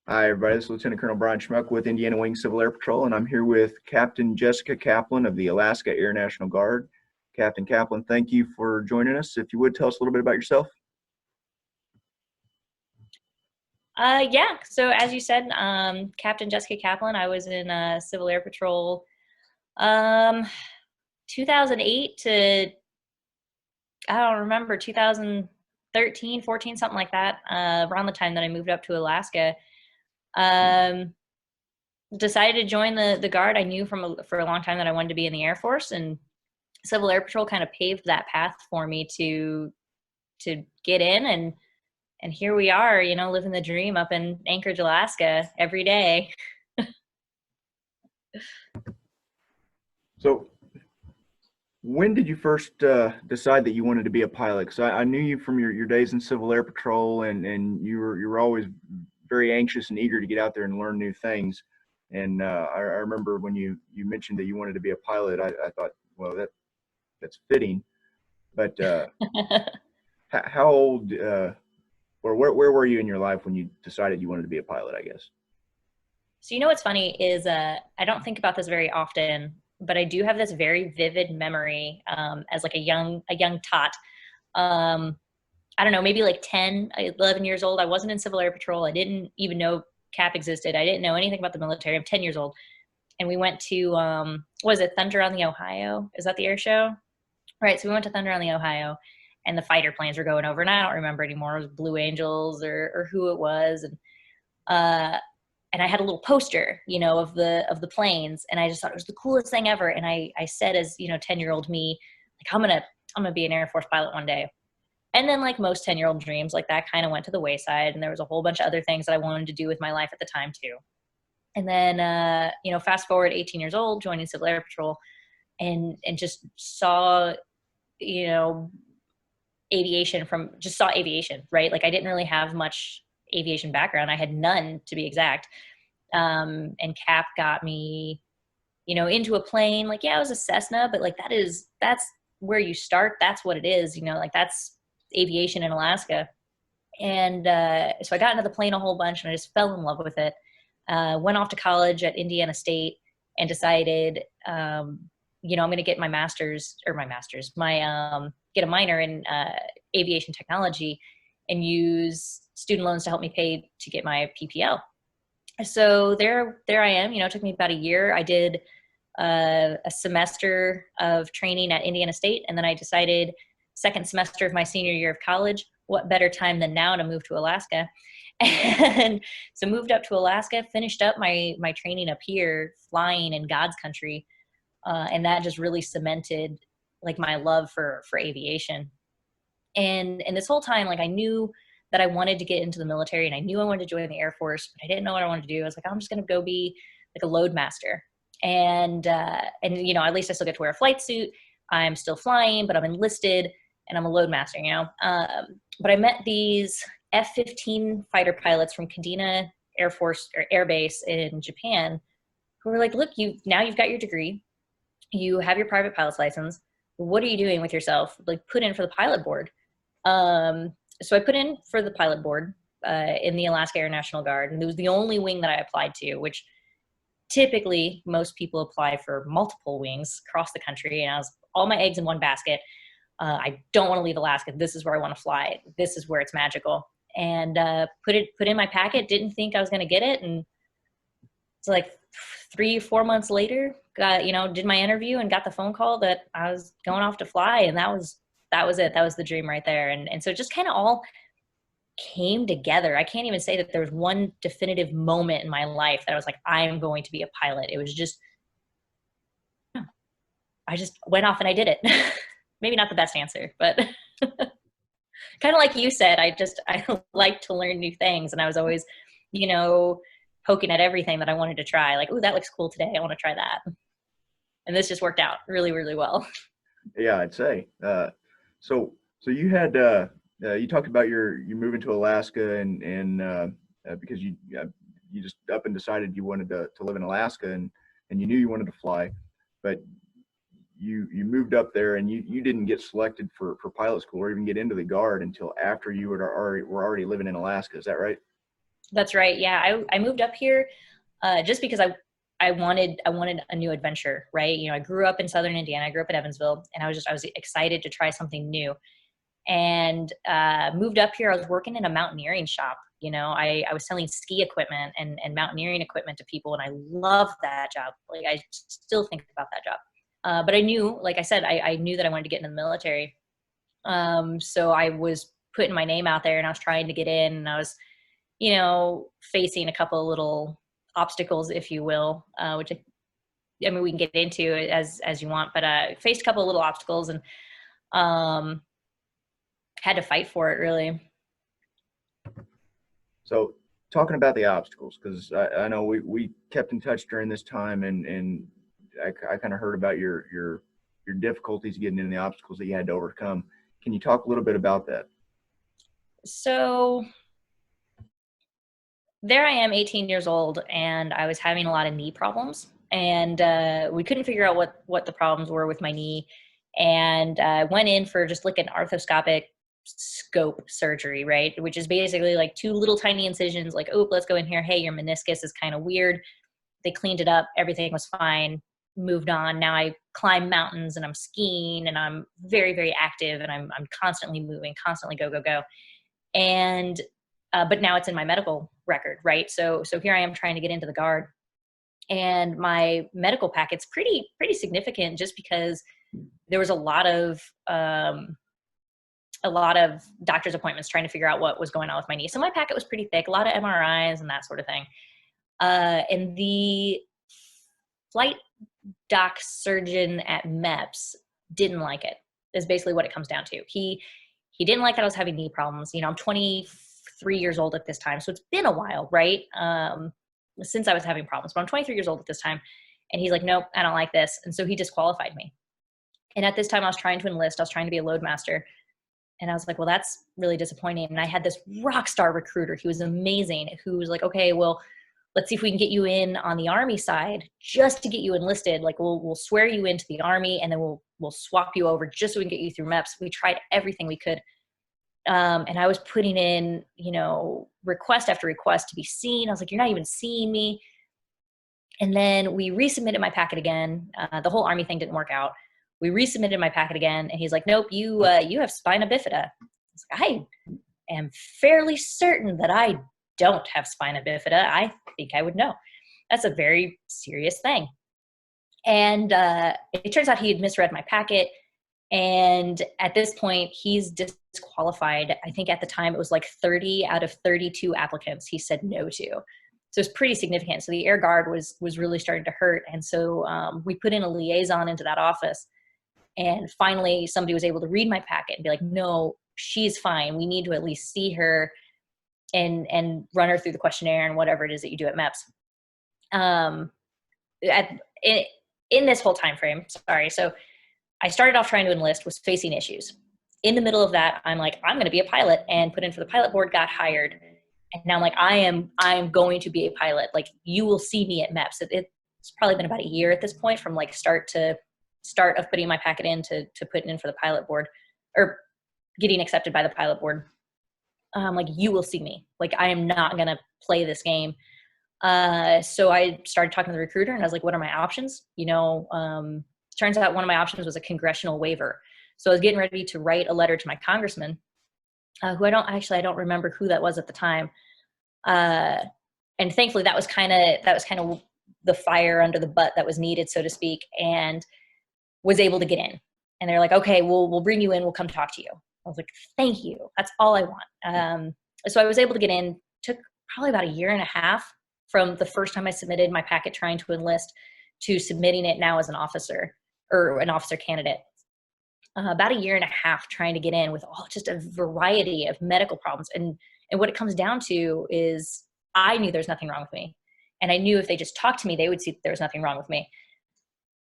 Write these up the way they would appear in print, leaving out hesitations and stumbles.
Hi, everybody. This is Lieutenant Colonel Brian Schmuck with Indiana Wing Civil Air Patrol, and I'm here with Captain Jessica Caplan of the Alaska Air National Guard. Captain Caplan, thank you for joining us. If you would tell us a little bit about yourself. Yeah, so as you said, Captain Jessica Caplan, I was in Civil Air Patrol um, 2008 to, I don't remember, 2013, 14, something like that, around the time that I moved up to Alaska. Um, Decided to join the Guard. I knew for a long time that I wanted to be in the Air Force, and Civil Air Patrol kind of paved that path for me to get in, and here we are, living the dream up in Anchorage, Alaska every day. So, when did you first decide that you wanted to be a pilot? Because I knew you from your days in Civil Air Patrol, and you were always very anxious and eager to get out there and learn new things. And I remember when you mentioned that you wanted to be a pilot, I thought, well, that's fitting. But how old or where were you in your life when you decided you wanted to be a pilot, I guess? So what's funny is I don't think about this very often, but I do have this very vivid memory as like a young tot. Um, I don't know, maybe like 10, 11 years old. I wasn't in Civil Air Patrol. I didn't even know CAP existed. I didn't know anything about the military. I'm 10 years old. And we went to, what is it, Thunder on the Ohio? Is that the air show? Right. So we went to Thunder on the Ohio, and the fighter planes were going over. And I don't remember anymore. It was Blue Angels or who it was. Uh, and I had a little poster, of the planes, and I just thought it was the coolest thing ever. And I said, as 10-year-old me, like I'm gonna be an Air Force pilot one day. And then, like most 10-year-old dreams, like that kind of went to the wayside, and there was a whole bunch of other things that I wanted to do with my life at the time too. And then, fast forward 18 years old, joining Civil Air Patrol, and just saw, you know, saw aviation, right? Like I didn't really have much aviation background. I had none, to be exact. And Cap got me, into a plane. Like, yeah, it was a Cessna, but like that's where you start. That's what it is, like that's aviation in Alaska. And so I got into the plane a whole bunch, and I just fell in love with it. Went off to college at Indiana State and decided, I'm going to get get a minor in aviation technology and use student loans to help me pay to get my PPL. So there I am. It took me about a year. I did a semester of training at Indiana State, and then I decided second semester of my senior year of college, what better time than now to move to Alaska? And so moved up to Alaska, finished up my training up here, flying in God's country, and that just really cemented like my love for aviation. And this whole time, like I knew that I wanted to get into the military, and I knew I wanted to join the Air Force, but I didn't know what I wanted to do. I was like, I'm just going to go be like a load master, and at least I still get to wear a flight suit. I'm still flying, but I'm enlisted and I'm a load master. But I met these F-15 fighter pilots from Kadena Air Force or Air Base in Japan, who were like, look, you've got your degree, you have your private pilot's license. What are you doing with yourself? Like, put in for the pilot board. So I put in for the pilot board in the Alaska Air National Guard, and it was the only wing that I applied to, which typically most people apply for multiple wings across the country. And I was all my eggs in one basket. I don't want to leave Alaska. This is where I want to fly. This is where it's magical. And put in my packet. Didn't think I was going to get it, and it's like 3-4 months later, did my interview and got the phone call that I was going off to fly, and that was it. That was the dream right there. And so it just kind of all came together. I can't even say that there was one definitive moment in my life that I was like, I am going to be a pilot. It was just, I just went off and I did it. Maybe not the best answer, but kind of like you said, I like to learn new things. And I was always, poking at everything that I wanted to try. Like, oh, that looks cool today. I want to try that. And this just worked out really, really well. Yeah, I'd say. So you had you talked about you moving to Alaska and because you just up and decided you wanted to live in Alaska and you knew you wanted to fly, but you moved up there and you didn't get selected for pilot school or even get into the Guard until after you were already living in Alaska. Is that right? That's right. Yeah, I moved up here just because I wanted a new adventure, right? You know, I grew up in Southern Indiana. I grew up in Evansville, and I was excited to try something new. And moved up here. I was working in a mountaineering shop. You know, I was selling ski equipment and mountaineering equipment to people, and I loved that job. Like I still think about that job. But I knew, like I said, I knew that I wanted to get in the military. So I was putting my name out there, and I was trying to get in, and I was, you know, facing a couple of little obstacles, if you will, which I mean, we can get into it as you want, but faced a couple of little obstacles and um, had to fight for it, really. So talking about the obstacles, because I know we kept in touch during this time, and I kind of heard about your difficulties getting in, the obstacles that you had to overcome. Can you talk a little bit about that? So there I am, 18 years old, and I was having a lot of knee problems, and we couldn't figure out what the problems were with my knee, and went in for just like an arthroscopic scope surgery, right? Which is basically like two little tiny incisions, like, oh, let's go in here. Hey, your meniscus is kind of weird. They cleaned it up. Everything was fine. Moved on. Now I climb mountains and I'm skiing and I'm very, very active and I'm constantly moving, constantly go, go, go. And but now it's in my medical record, right? So here I am trying to get into the guard, and my medical packet's pretty significant, just because there was a lot of doctor's appointments trying to figure out what was going on with my knee. So my packet was pretty thick, a lot of MRIs and that sort of thing. And the flight doc surgeon at MEPS didn't like it, is basically what it comes down to. He didn't like that I was having knee problems. You know, I'm 23 years old at this time, so it's been a while, right? Since I was having problems, but I'm 23 years old at this time. And he's like, nope, I don't like this. And so he disqualified me. And at this time I was trying to enlist. I was trying to be a loadmaster. And I was like, well, that's really disappointing. And I had this rock star recruiter. He was amazing. Who was like, okay, well, let's see if we can get you in on the Army side just to get you enlisted. Like we'll swear you into the Army, and then we'll swap you over just so we can get you through MEPS. We tried everything we could. And I was putting in, you know, request after request to be seen. I was like, you're not even seeing me. And then we resubmitted my packet again. The whole Army thing didn't work out. We resubmitted my packet again, and he's like, nope, you have spina bifida. I was like, I am fairly certain that I don't have spina bifida. I think I would know. That's a very serious thing. And it turns out he had misread my packet. And at this point, he's disqualified. I think at the time it was like 30 out of 32 applicants he said no to. So it's pretty significant. So the Air Guard was really starting to hurt. And so we put in a liaison into that office. And finally, somebody was able to read my packet and be like, no, she's fine. We need to at least see her and run her through the questionnaire and whatever it is that you do at MEPS. In this whole time frame, sorry. So I started off trying to enlist, was facing issues. In the middle of that, I'm like, I'm going to be a pilot, and put in for the pilot board, got hired. And now I'm like, I am going to be a pilot. Like, you will see me at MEPS. It's probably been about a year at this point, from like start of putting my packet in to putting in for the pilot board, or getting accepted by the pilot board. Like, you will see me. Like, I am not going to play this game. So I started talking to the recruiter, and I was like, what are my options? You know, turns out one of my options was a congressional waiver. So I was getting ready to write a letter to my congressman, who I don't remember who that was at the time. And thankfully that was kind of the fire under the butt that was needed, so to speak, and was able to get in. And they're like, okay, we'll bring you in. We'll come talk to you. I was like, thank you. That's all I want. So I was able to get in. Took probably about a year and a half from the first time I submitted my packet trying to enlist to submitting it now as an officer, or an officer candidate. About a year and a half trying to get in with just a variety of medical problems. And what it comes down to is, I knew there's nothing wrong with me. And I knew if they just talked to me, they would see that there was nothing wrong with me.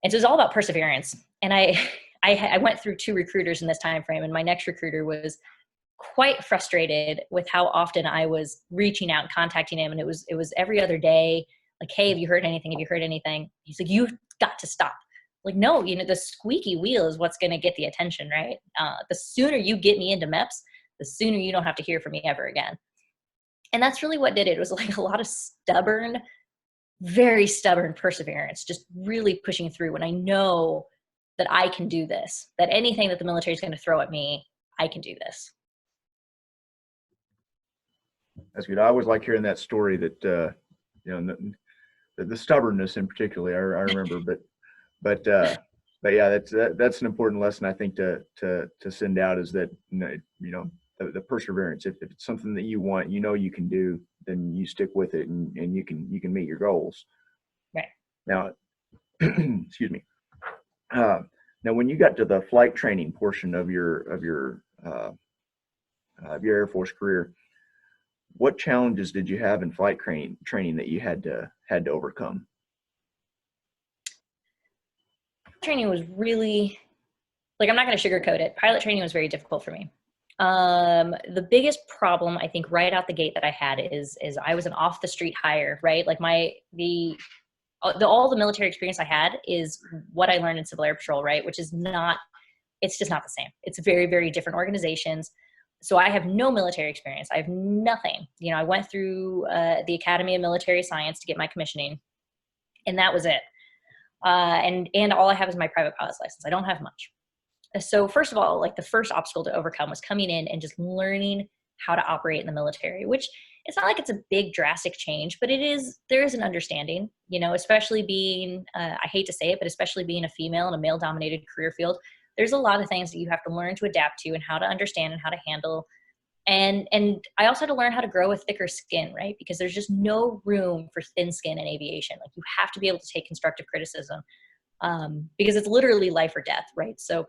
And so it was all about perseverance. And I went through 2 recruiters in this time frame, and my next recruiter was quite frustrated with how often I was reaching out and contacting him. And it was every other day, like, hey, have you heard anything? Have you heard anything? He's like, you've got to stop. Like, no, you know, the squeaky wheel is what's going to get the attention, right? The sooner you get me into MEPS, the sooner you don't have to hear from me ever again. And that's really what did it. It was like a lot of stubborn, very stubborn perseverance, just really pushing through when I know that I can do this, that anything that the military is going to throw at me, I can do this. That's good. I always like hearing that story that, you know, the stubbornness in particular, I remember, but yeah, that's an important lesson I think to send out is that, you know, the perseverance. If it's something that you want, you know, you can do, then you stick with it and you can meet your goals. Right. Now, excuse me. Uh, Now, when you got to the flight training portion of your Air Force career, what challenges did you have in flight training that you had to overcome? Training was really, like, I'm not going to sugarcoat it. Pilot training was very difficult for me. The biggest problem I think right out the gate that I had is I was an off the street hire, right? Like all the military experience I had is what I learned in Civil Air Patrol, right? Which is not, it's just not the same. It's very, very different organizations. So I have no military experience. I have nothing. You know, I went through the Academy of Military Science to get my commissioning, and that was it. And all I have is my private pilot's license. I don't have much. So first of all, like the first obstacle to overcome was coming in and just learning how to operate in the military, which it's not like it's a big drastic change, but there is an understanding, you know, especially being, I hate to say it, but especially being a female in a male dominated career field, there's a lot of things that you have to learn to adapt to and how to understand and how to handle. And I also had to learn how to grow a thicker skin, right? Because there's just no room for thin skin in aviation. Like you have to be able to take constructive criticism because it's literally life or death, right? So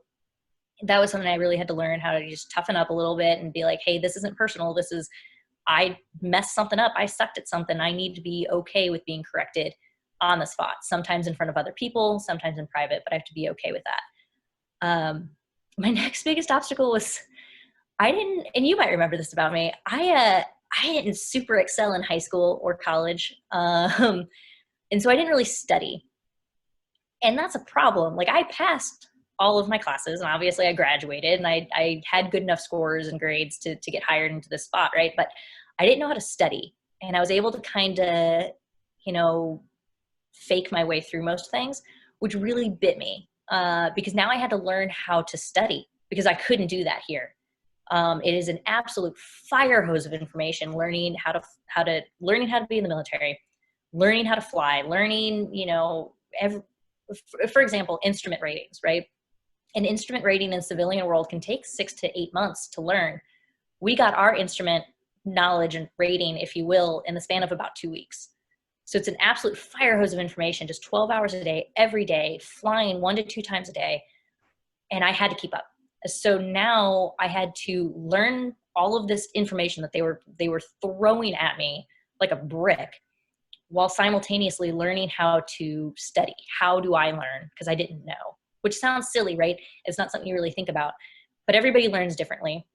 that was something I really had to learn how to just toughen up a little bit and be like, hey, this isn't personal. This is, I messed something up. I sucked at something. I need to be okay with being corrected on the spot, sometimes in front of other people, sometimes in private, but I have to be okay with that. My next biggest obstacle was I didn't, and you might remember this about me. I didn't super excel in high school or college. And so I didn't really study. And that's a problem. Like I passed all of my classes and obviously I graduated and I had good enough scores and grades to get hired into this spot, right? But I didn't know how to study. And I was able to kind of, you know, fake my way through most things, which really bit me because now I had to learn how to study because I couldn't do that here. It is an absolute fire hose of information, learning how to be in the military, learning how to fly, learning, you know, for example, instrument ratings, right? An instrument rating in civilian world can take 6 to 8 months to learn. We got our instrument knowledge and rating, if you will, in the span of about 2 weeks. So it's an absolute fire hose of information, just 12 hours a day, every day, flying 1 to 2 times a day. And I had to keep up. So now I had to learn all of this information that they were throwing at me like a brick while simultaneously learning how to study. How do I learn? Because I didn't know, which sounds silly, right? It's not something you really think about, but everybody learns differently.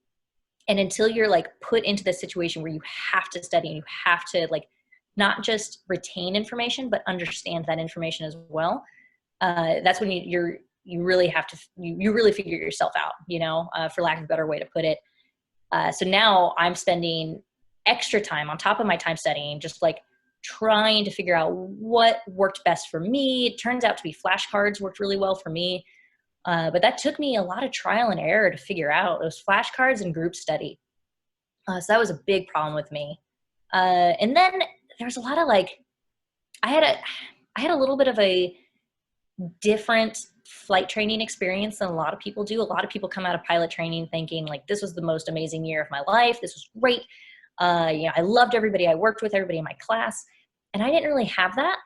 And until you're like put into the situation where you have to study and you have to like not just retain information, but understand that information as well, that's when you really have to, you really figure yourself out, you know, for lack of a better way to put it. So now I'm spending extra time on top of my time studying, just like trying to figure out what worked best for me. It turns out to be flashcards worked really well for me. But that took me a lot of trial and error to figure out those flashcards and group study. So that was a big problem with me. And then there was a lot of like, I had a little bit of a different flight training experience than a lot of people do. A lot of people come out of pilot training thinking like, this was the most amazing year of my life. This was great. You know, I loved everybody I worked with, everybody in my class. And I didn't really have that.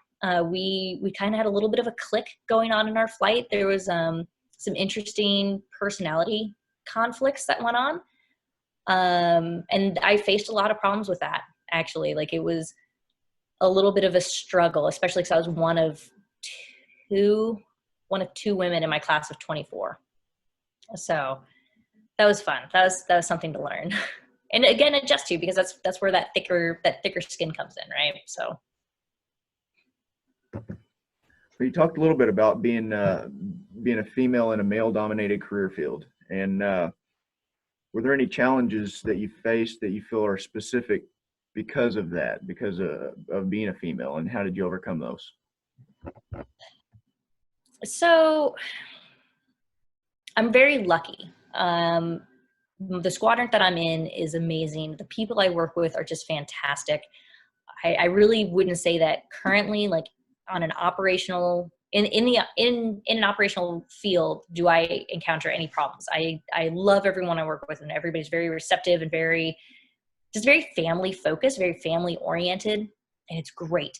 We kind of had a little bit of a click going on in our flight. There was some interesting personality conflicts that went on. And I faced a lot of problems with that, actually. Like it was a little bit of a struggle, especially because I was one of two women in my class of 24. So that was fun. That was something to learn. And again, adjust to, because that's where that thicker skin comes in, right? So You talked a little bit about being a female in a male dominated career field, and were there any challenges that you faced that you feel are specific because of that, because of being a female, and how did you overcome those? So I'm very lucky. The squadron that I'm in is amazing. The people I work with are just fantastic. I really wouldn't say that currently, like on an operational in an operational field, do I encounter any problems. I love everyone I work with, and everybody's very receptive and very family focused, very family oriented, and it's great.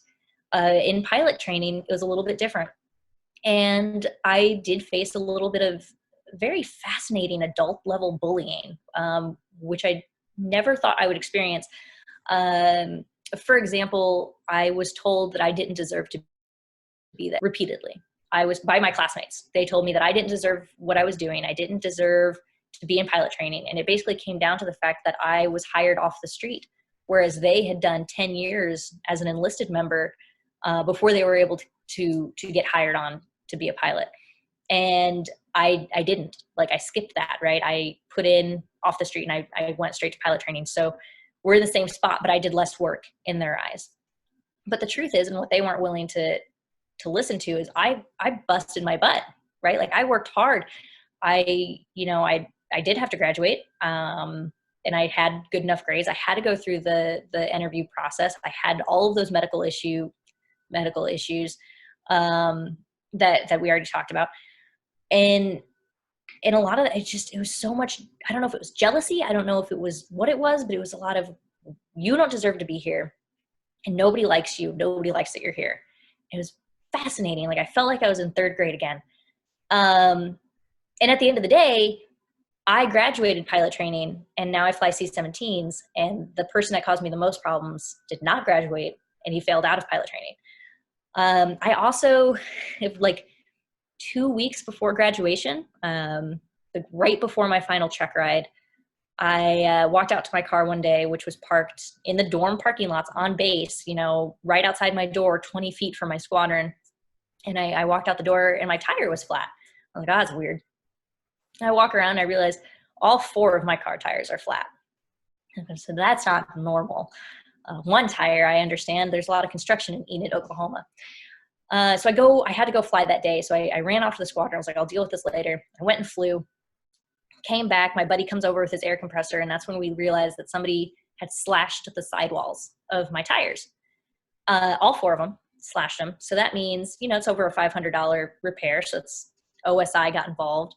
In pilot training, it was a little bit different, and I did face a little bit of very fascinating adult level bullying, which I never thought I would experience. Um, for example, I was told that I didn't deserve to be there repeatedly. I was by my classmates. They told me that I didn't deserve what I was doing. I didn't deserve to be in pilot training. And it basically came down to the fact that I was hired off the street, whereas they had done 10 years as an enlisted member before they were able to get hired on to be a pilot. And I didn't. Like, I skipped that, right? I put in off the street and I went straight to pilot training. So we're in the same spot, but I did less work in their eyes. But the truth is, and what they weren't willing to listen to, is I busted my butt, right? Like, I worked hard. I did have to graduate, and I had good enough grades. I had to go through the interview process. I had all of those medical issues that we already talked about, and a lot of it, it was so much. I don't know if it was jealousy. I don't know if it was what it was, but it was a lot of, you don't deserve to be here, and nobody likes you. Nobody likes that you're here. It was fascinating. Like, I felt like I was in third grade again. And at the end of the day, I graduated pilot training, and now I fly C-17s, and the person that caused me the most problems did not graduate, and he failed out of pilot training. I also, like 2 weeks before graduation, right before my final check ride, I walked out to my car one day, which was parked in the dorm parking lots on base, right outside my door, 20 feet from my squadron. And I walked out the door, and my tire was flat. I was like, oh, that's weird. I walk around, and I realize all 4 of my car tires are flat. So that's not normal. One tire, I understand. There's a lot of construction in Enid, Oklahoma. So I had to go fly that day. So I ran off to the squadron. I was like, I'll deal with this later. I went and flew, came back. My buddy comes over with his air compressor, and that's when we realized that somebody had slashed the sidewalls of my tires. All 4 of them slashed them. So that means, it's over a $500 repair. So it's OSI got involved,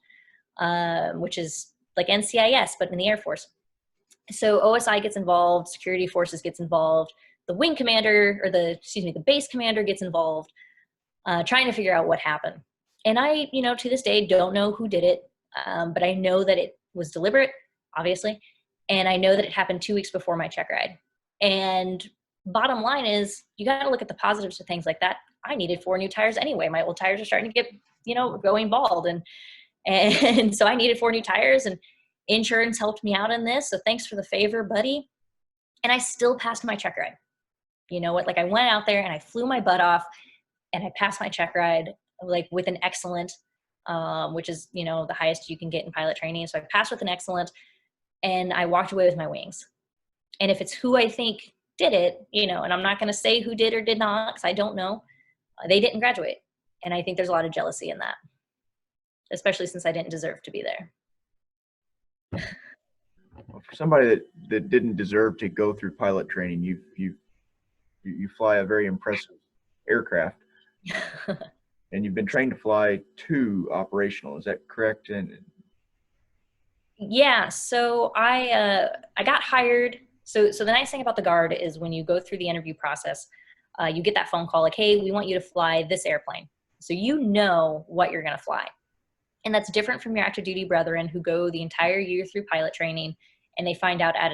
which is like NCIS, but in the Air Force. So OSI gets involved, security forces gets involved, the wing commander, or the base commander gets involved, trying to figure out what happened. And I, to this day, don't know who did it, but I know that it was deliberate, obviously, and I know that it happened 2 weeks before my check ride. And bottom line is, you got to look at the positives of things like that. I needed 4 new tires anyway. My old tires are starting to get, going bald, and so I needed 4 new tires, and insurance helped me out in this. So thanks for the favor, buddy. And I still passed my check ride. You know what? Like, I went out there and I flew my butt off, and I passed my check ride, like, with an excellent, which is, the highest you can get in pilot training. So I passed with an excellent, and I walked away with my wings. And if it's who I think did it, and I'm not going to say who did or did not, because I don't know, they didn't graduate. And I think there's a lot of jealousy in that, especially since I didn't deserve to be there. Well, for somebody that didn't deserve to go through pilot training, you fly a very impressive aircraft, and you've been trained to fly 2 operational. Is that correct? And yeah, so I got hired. So the nice thing about the Guard is, when you go through the interview process, you get that phone call like, hey, we want you to fly this airplane. So you know what you're going to fly. And that's different from your active duty brethren who go the entire year through pilot training, and they find out at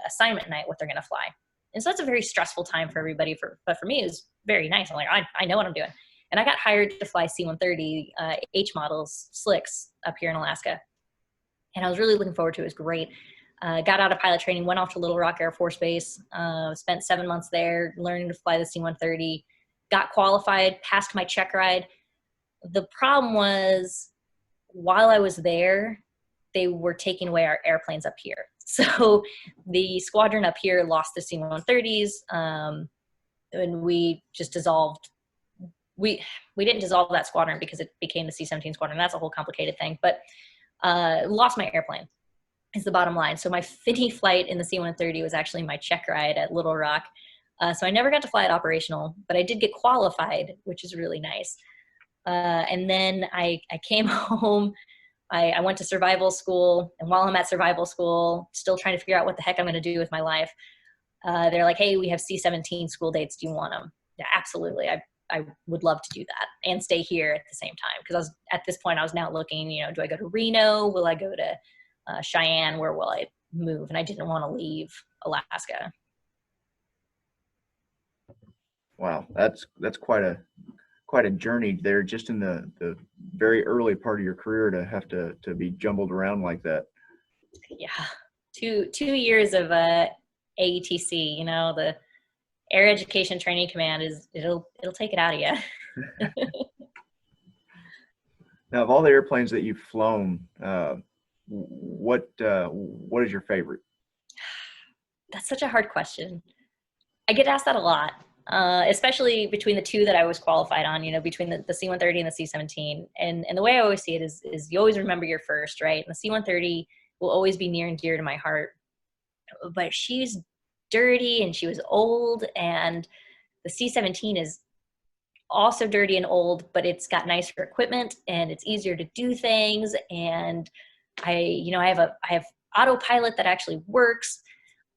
assignment night what they're going to fly. And so that's a very stressful time for everybody. But for me, it was very nice. I'm like, I know what I'm doing. And I got hired to fly C-130 H models slicks up here in Alaska. And I was really looking forward to it. It was great. Got out of pilot training, went off to Little Rock Air Force Base, spent 7 months there learning to fly the C-130, got qualified, passed my check ride. The problem was, while I was there, they were taking away our airplanes up here. So the squadron up here lost the C-130s, and we just dissolved. We didn't dissolve that squadron because it became the C-17 squadron. That's a whole complicated thing, but lost my airplane is the bottom line. So my Finney flight in the C-130 was actually my check ride at Little Rock. So I never got to fly it operational, but I did get qualified, which is really nice. And then I came home. I went to survival school, and while I'm at survival school, still trying to figure out what the heck I'm going to do with my life, they're like, hey, we have C-17 school dates. Do you want them? Yeah, absolutely. I would love to do that and stay here at the same time. Because at this point, I was now looking, do I go to Reno? Will I go to Cheyenne? Where will I move? And I didn't want to leave Alaska. Wow, that's quite a journey there, just in the very early part of your career, to have to be jumbled around like that. Yeah, 2 years of AETC. The Air Education Training Command it'll take it out of you. Now, of all the airplanes that you've flown, what is your favorite? That's such a hard question. I get asked that a lot, especially between the two that I was qualified on, between the C-130 and the C-17. And the way I always see it is you always remember your first, right? And the C-130 will always be near and dear to my heart. But she's dirty and she was old, and the C-17 is also dirty and old, but it's got nicer equipment and it's easier to do things. And I have autopilot that actually works.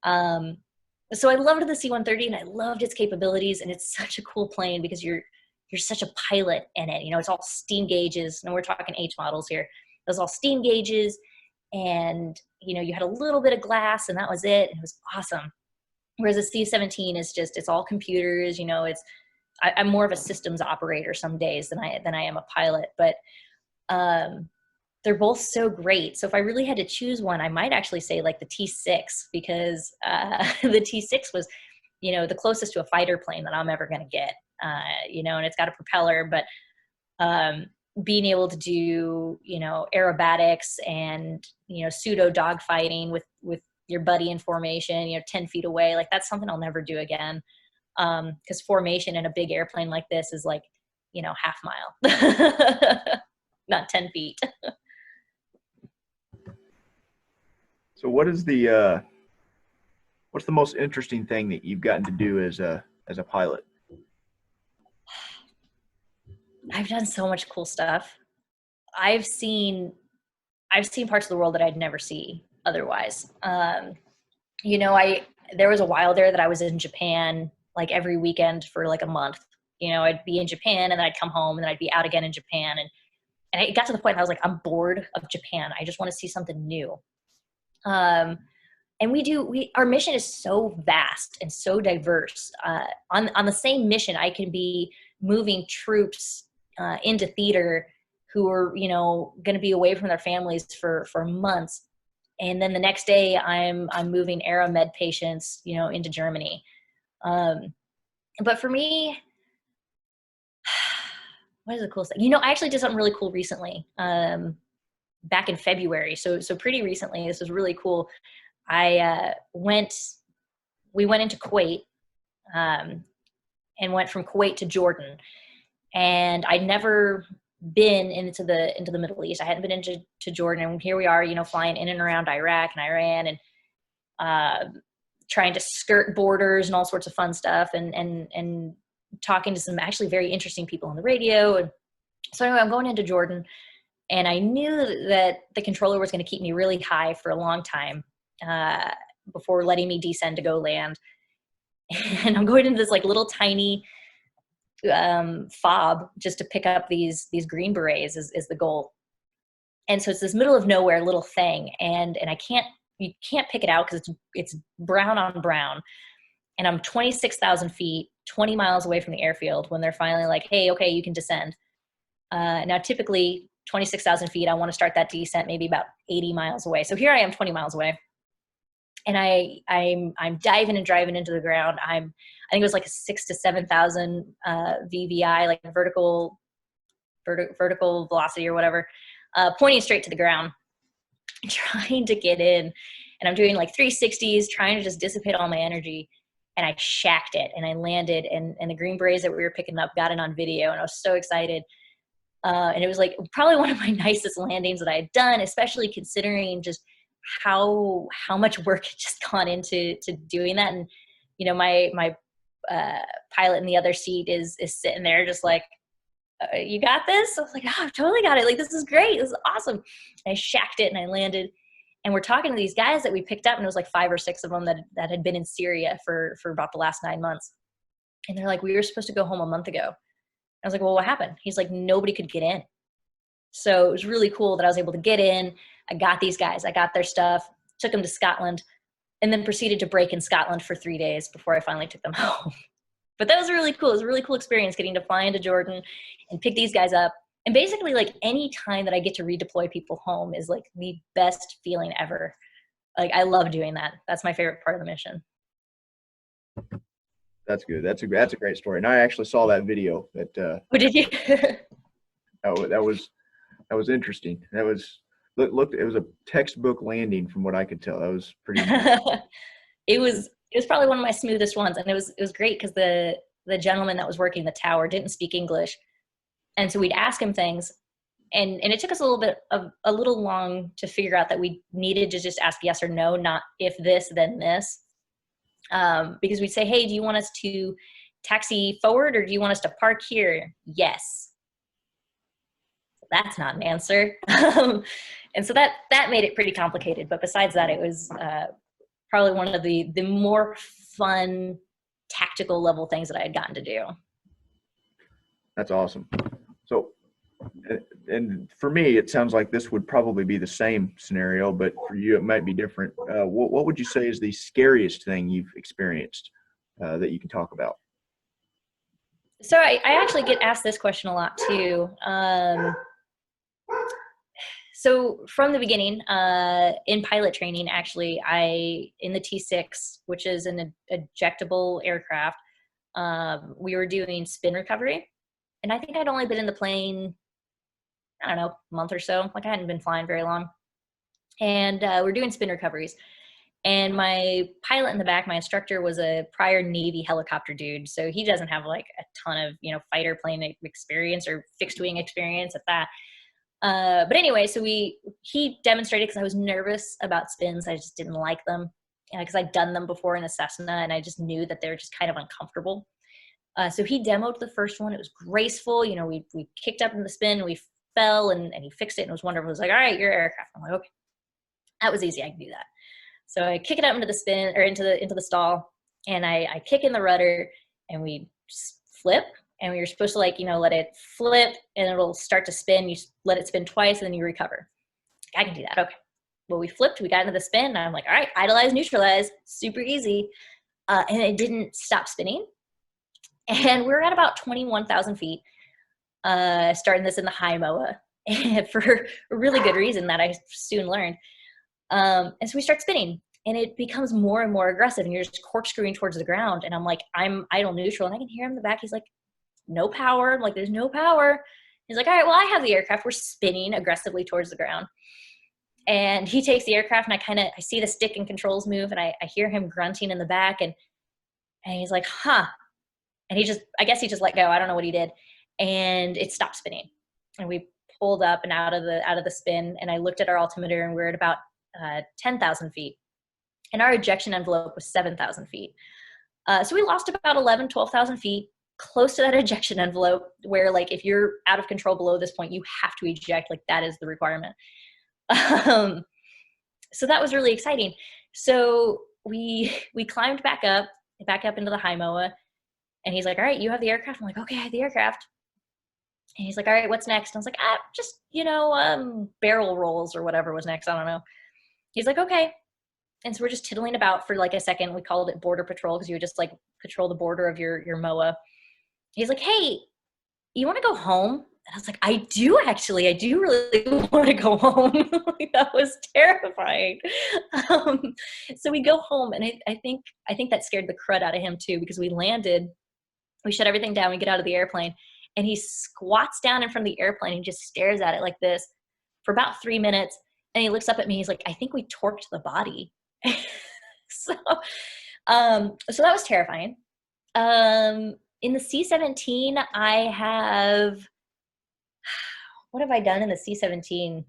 So I loved the C-130 and I loved its capabilities, and it's such a cool plane because you're such a pilot in it. It's all steam gauges, and we're talking H models here. It was all steam gauges, and you had a little bit of glass, and that was it. And it was awesome. Whereas the C-17 is it's all computers. I'm more of a systems operator some days than I am a pilot, but they're both so great. So if I really had to choose one, I might actually say like the T-6, because the T-6 was, the closest to a fighter plane that I'm ever going to get, and it's got a propeller, but being able to do, aerobatics and, pseudo dogfighting with your buddy in formation, 10 feet away, like that's something I'll never do again. Because formation in a big airplane like this is like, half mile, not 10 feet. So what's the most interesting thing that you've gotten to do as a pilot? I've done so much cool stuff. I've seen parts of the world that I'd never see otherwise. There was a while there that I was in Japan like every weekend for like a month. I'd be in Japan and then I'd come home and then I'd be out again in Japan. And it got to the point I was like, I'm bored of Japan. I just want to see something new. And our mission is so vast and so diverse. On the same mission, I can be moving troops into theater who are, going to be away from their families for months. And then the next day I'm moving Aeromed patients, into Germany. But for me, what is the coolest thing? I actually did something really cool recently, back in February. So pretty recently. This was really cool. We went into Kuwait, and went from Kuwait to Jordan. And I'd never been into the Middle East. I hadn't been into Jordan. And here we are, flying in and around Iraq and Iran, and trying to skirt borders and all sorts of fun stuff, and talking to some actually very interesting people on the radio. And so anyway, I'm going into Jordan, and I knew that the controller was going to keep me really high for a long time before letting me descend to go land. And I'm going into this like little tiny fob just to pick up these Green Berets is the goal. And so it's this middle of nowhere little thing, and you can't pick it out because it's brown on brown. And I'm 26,000 feet, 20 miles away from the airfield when they're finally like, hey, okay, you can descend. Now, typically 26,000 feet, I want to start that descent maybe about 80 miles away. So here I am 20 miles away. And I'm diving and driving into the ground. I think it was like a 6,000 to 7,000 VVI, like vertical velocity or whatever, pointing straight to the ground. trying to get in, and I'm doing like 360s, trying to just dissipate all my energy. And I shacked it, and I landed, and the Green Berets that we were picking up got it on video, and I was so excited. And it was like probably one of my nicest landings that I had done, especially considering just how much work had just gone into doing that. And you know, my pilot in the other seat is sitting there just like, you got this? I was like, oh, I've totally got it. Like, this is great. This is awesome. And I shacked it, and I landed. And we're talking to these guys that we picked up, and it was like 5 or 6 of them that had been in Syria for about the last 9 months. And they're like, we were supposed to go home a month ago. I was like, well, what happened? He's like, nobody could get in. So it was really cool that I was able to get in. I got these guys. I got their stuff, took them to Scotland, and then proceeded to break in Scotland for 3 days before I finally took them home. But that was really cool. It was a really cool experience getting to fly into Jordan and pick these guys up. And basically, like, any time that I get to redeploy people home is like the best feeling ever. Like, I love doing that. That's my favorite part of the mission. That's good. That's a great story. And I actually saw that video. Oh, did you? That was interesting. That was looked. It was a textbook landing from what I could tell. That was pretty. It was probably one of my smoothest ones, and it was great because the gentleman that was working the tower didn't speak English, and so we'd ask him things, and it took us a little long to figure out that we needed to just ask yes or no, not if this then this, because we'd say, hey, do you want us to taxi forward, or do you want us to park here? Yes. That's not an answer. And so that made it pretty complicated. But besides that, it was probably one of the more fun tactical level things that I had gotten to do. That's awesome. So, and for me, it sounds like this would probably be the same scenario, but for you, it might be different. What would you say is the scariest thing you've experienced that you can talk about? So I actually get asked this question a lot too. So from the beginning, in pilot training, actually, in the T6, which is an ejectable aircraft, we were doing spin recovery. And I think I'd only been in the plane, I don't know, a month or so. Like, I hadn't been flying very long. And we're doing spin recoveries. And my pilot in the back, my instructor, was a prior Navy helicopter dude. So he doesn't have like a ton of, fighter plane experience or fixed wing experience at that. But anyway, so he demonstrated, because I was nervous about spins. I just didn't like them because I'd done them before in a Cessna, and I just knew that they were just kind of uncomfortable. So he demoed the first one. It was graceful. We kicked up in the spin, we fell, and he fixed it, and it was wonderful. It was like, all right, your aircraft. I'm like, okay, that was easy. I can do that. So I kick it up into the spin, or into the stall, and I kick in the rudder, and we flip. And we were supposed to, let it flip, and it'll start to spin. You let it spin twice, and then you recover. I can do that. Okay. Well, we flipped. We got into the spin, and I'm like, all right, idleize, neutralize. Super easy. And it didn't stop spinning. And we're at about 21,000 feet, starting this in the high MOA, for a really good reason that I soon learned. And so we start spinning, and it becomes more and more aggressive, and you're just corkscrewing towards the ground. And I'm like, I'm idle neutral, and I can hear him in the back. He's like, no power. I'm like, there's no power. He's like, all right, well, I have the aircraft. We're spinning aggressively towards the ground. And he takes the aircraft, and I see the stick and controls move, and I hear him grunting in the back, and he's like, huh. And I guess he just let go. I don't know what he did. And it stopped spinning. And we pulled up and out of the spin, and I looked at our altimeter, and we're at about 10,000 feet. And our ejection envelope was 7,000 feet. So we lost about 11, 12,000 feet, close to that ejection envelope, where, like, if you're out of control below this point, you have to eject. Like, that is the requirement. So that was really exciting. So we climbed back up into the high MOA, and he's like, all right, you have the aircraft. I'm like, okay, I have the aircraft. And he's like, all right, what's next? And I was like, just, barrel rolls or whatever was next. I don't know. He's like, okay. And so we're just tiddling about for like a second. We called it border patrol, because you would just like patrol the border of your MOA. He's like, hey, you want to go home? And I was like, I do, actually. I do really want to go home. Like, that was terrifying. So we go home, and I think that scared the crud out of him too, because we landed, we shut everything down, we get out of the airplane, and he squats down in front of the airplane and just stares at it like this for about 3 minutes. And he looks up at me, he's like, I think we torqued the body. so, so that was terrifying. In the C-17, what have I done in the C-17?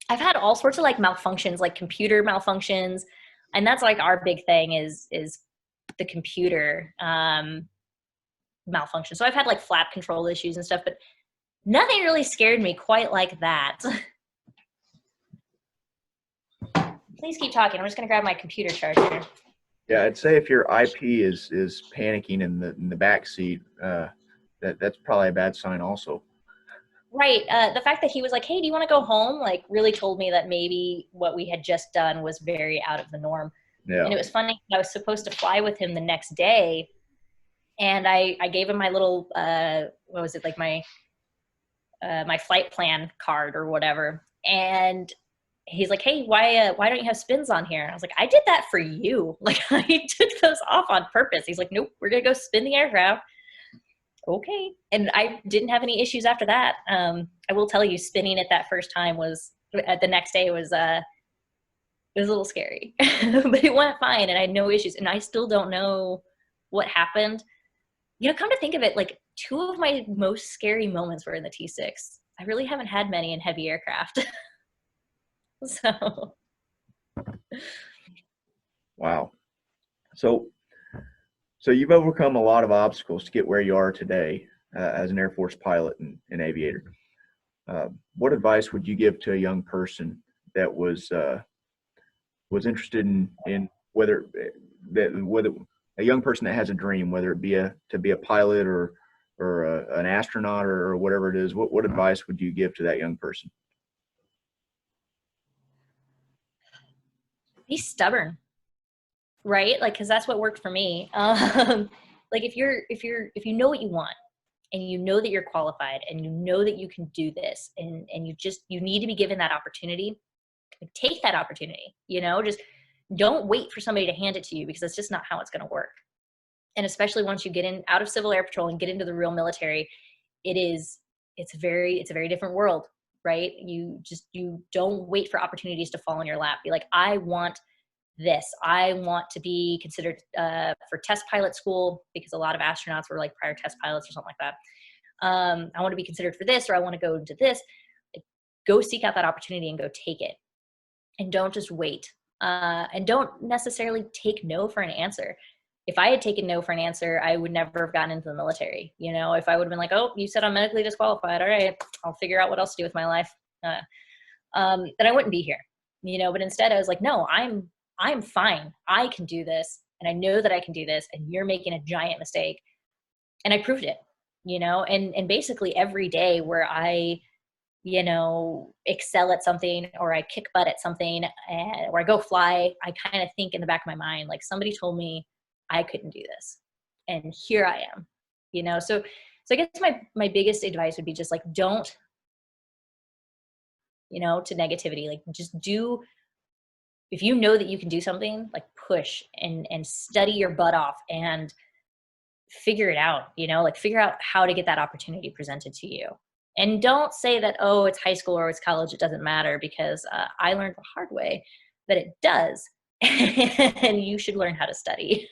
I've had all sorts of like malfunctions, like computer malfunctions. And that's like our big thing is the computer, malfunction. So I've had like flap control issues and stuff, but nothing really scared me quite like that. Please keep talking. I'm just going to grab my computer charger. Yeah, I'd say if your IP is panicking in the back seat, that's probably a bad sign also. Right. The fact that he was like, hey, do you want to go home? Like really told me that maybe what we had just done was very out of the norm. Yeah. And it was funny. I was supposed to fly with him the next day. And I gave him my little, what was it? Like my flight plan card or whatever. And he's like, hey, why don't you have spins on here? I was like, I did that for you. Like I took those off on purpose. He's like, nope, we're going to go spin the aircraft. Okay. And I didn't have any issues after that. I will tell you, spinning it that first time the next day was a little scary, but it went fine and I had no issues. And I still don't know what happened. Come to think of it, like 2 of my most scary moments were in the T6. I really haven't had many in heavy aircraft. So. Wow. So you've overcome a lot of obstacles to get where you are today as an Air Force pilot and aviator. What advice would you give to a young person that was interested in whether a young person that has a dream, whether it be to be a pilot or an astronaut or whatever it is? What advice would you give to that young person? Be stubborn, right? Like, cause that's what worked for me. Like if you know what you want and you know that you're qualified and you know that you can do this and you need to be given that opportunity, take that opportunity, just don't wait for somebody to hand it to you because that's just not how it's going to work. And especially once you get out of Civil Air Patrol and get into the real military, it's a very different world, right? You don't wait for opportunities to fall in your lap. Be like, I want this. I want to be considered for test pilot school because a lot of astronauts were like prior test pilots or something like that. I want to be considered for this, or I want to go into this. Like, go seek out that opportunity and go take it. And don't just wait. And don't necessarily take no for an answer. If I had taken no for an answer, I would never have gotten into the military. If I would have been like, oh, you said I'm medically disqualified. All right, I'll figure out what else to do with my life. Then I wouldn't be here. But instead I was like, no, I'm fine. I can do this. And I know that I can do this. And you're making a giant mistake. And I proved it, and basically every day where I, excel at something or I kick butt at something or I go fly, I kind of think in the back of my mind, like somebody told me I couldn't do this. And here I am, so I guess my biggest advice would be just like, don't, to negativity, like just do. If you know that you can do something, like push and study your butt off and figure it out, like figure out how to get that opportunity presented to you. And don't say that, oh, it's high school or it's college, it doesn't matter, because I learned the hard way that it does. And you should learn how to study.